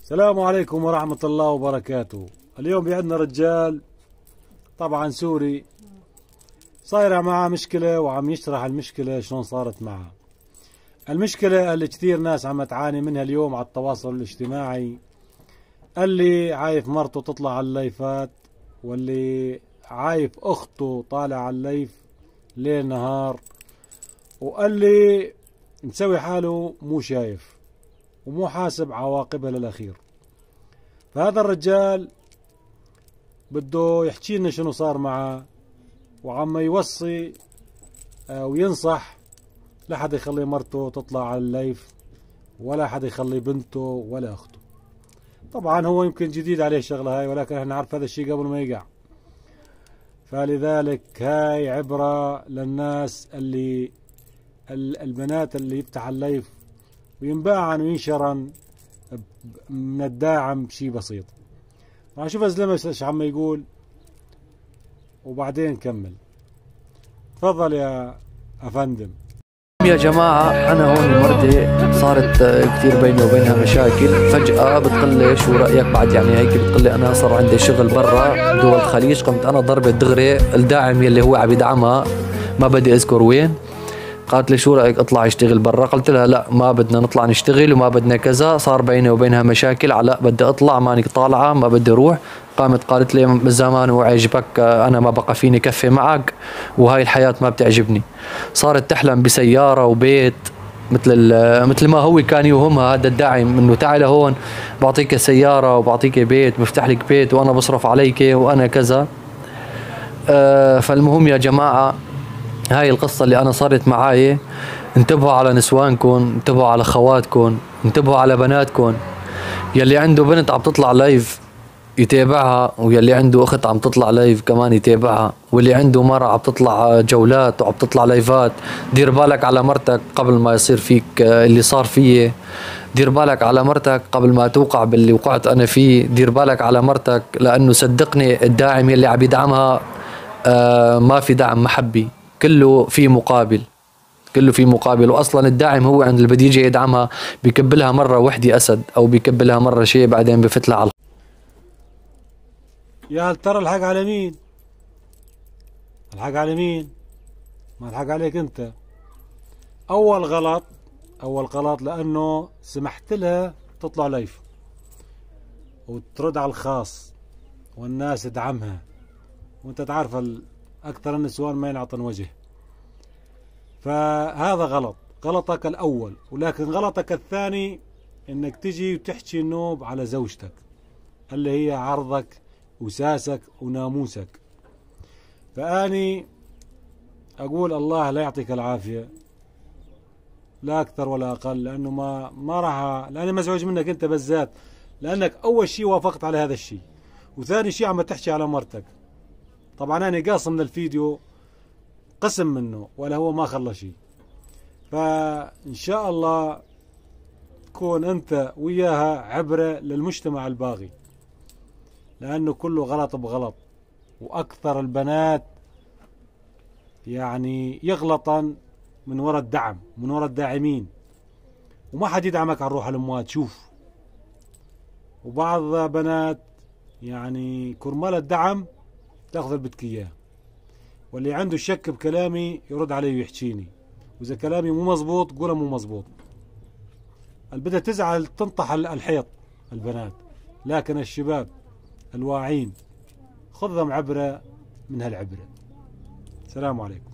السلام عليكم ورحمة الله وبركاته. اليوم عندنا رجال طبعا سوري صايرة معاه مشكلة وعم يشرح المشكلة شلون صارت معه. المشكلة اللي كثير ناس عم تعاني منها اليوم على التواصل الاجتماعي، اللي عايف مرته تطلع على الليفات، واللي عايف اخته طالع على الليف ليل نهار، واللي مسوي حاله مو شايف ومو حاسب عواقبها للأخير. فهذا الرجال بده يحكي لنا شنو صار معه، وعم يوصي وينصح لا حد يخلي مرته تطلع على الليف، ولا حد يخلي بنته ولا اخته. طبعا هو يمكن جديد عليه الشغله هاي، ولكن احنا نعرف هذا الشيء قبل ما يقع. فلذلك هاي عبره للناس اللي البنات اللي يفتح الليف وينباعن وينشرن من الداعم بشيء بسيط. راح نشوف الزلمه ايش عم يقول وبعدين نكمل. تفضل يا افندم. يا جماعة أنا هون المردة صارت كثير بيني وبينها مشاكل، فجأة بتقلي شو رأيك بعد يعني هيك، بتقلي أنا صار عندي شغل برا دول الخليج، قمت أنا ضربت دغري الداعم يلي هو عم يدعمها ما بدي أذكر وين، قالت لي شو رأيك اطلع اشتغل برا، قلت لها لا ما بدنا نطلع نشتغل وما بدنا كذا، صار بيني وبينها مشاكل، على بدي اطلع مانك طالعة ما بدي اروح. قامت قالت لي من زمان وعجبك انا ما بقى فيني كفي معك وهاي الحياة ما بتعجبني. صارت تحلم بسيارة وبيت مثل ما هو كان يوهمها هذا الداعم، انه تعال هون بعطيك سيارة وبعطيك بيت بفتح لك بيت وانا بصرف عليك وانا كذا. فالمهم يا جماعة هاي القصة اللي أنا صارت معاي، انتبهوا على نسوانكم، انتبهوا على خواتكم، انتبهوا على بناتكم. يلي عنده بنت عم تطلع لايف يتابعها، ويلي عنده أخت عم تطلع لايف كمان يتابعها، واللي عنده مرة عم تطلع جولات وعم تطلع لايفات. دير بالك على مرتك قبل ما يصير فيك اللي صار فيه، دير بالك على مرتك قبل ما توقع باللي وقعت أنا فيه، دير بالك على مرتك، لأنه صدقني الداعم يلي عم يدعمها ما في دعم محبي، كله في مقابل، كله في مقابل. واصلا الداعم هو عند اللي بده يجي يدعمها بيكبلها مره وحده اسد او بيكبلها مره شيء بعدين بفتلها على يا هل ترى الحق على مين؟ الحق على مين؟ ما الحق عليك انت. اول غلط لانه سمحت لها تطلع لايف وترد على الخاص والناس تدعمها، وانت تعرف اكثر النسوان ما ينعطن وجه. فهذا غلطك الاول. ولكن غلطك الثاني انك تجي وتحكي النوب على زوجتك اللي هي عرضك وساسك وناموسك. فاني اقول الله لا يعطيك العافيه، لا اكثر ولا اقل، لانه ما راح، لاني مزعوج منك انت بالذات، لانك اول شيء وافقت على هذا الشيء، وثاني شيء عم تحكي على مرتك. طبعا انا قاصم من الفيديو قسم منه ولا هو ما خلى شيء. فإن شاء الله تكون أنت وياها عبرة للمجتمع الباغي، لأنه كله غلط بغلط. وأكثر البنات يعني يغلطن من وراء الدعم، من وراء الداعمين، وما حد يدعمك على روح الأموات. شوف، وبعض بنات يعني كرمال الدعم تاخذ اللي بدك إياه، واللي عنده شك بكلامي يرد علي ويحكيني، وإذا كلامي مو مزبوط قوله مو مزبوط. البدها تزعل تنطح الحيط البنات، لكن الشباب الواعين خذهم عبرة من هالعبرة. السلام عليكم.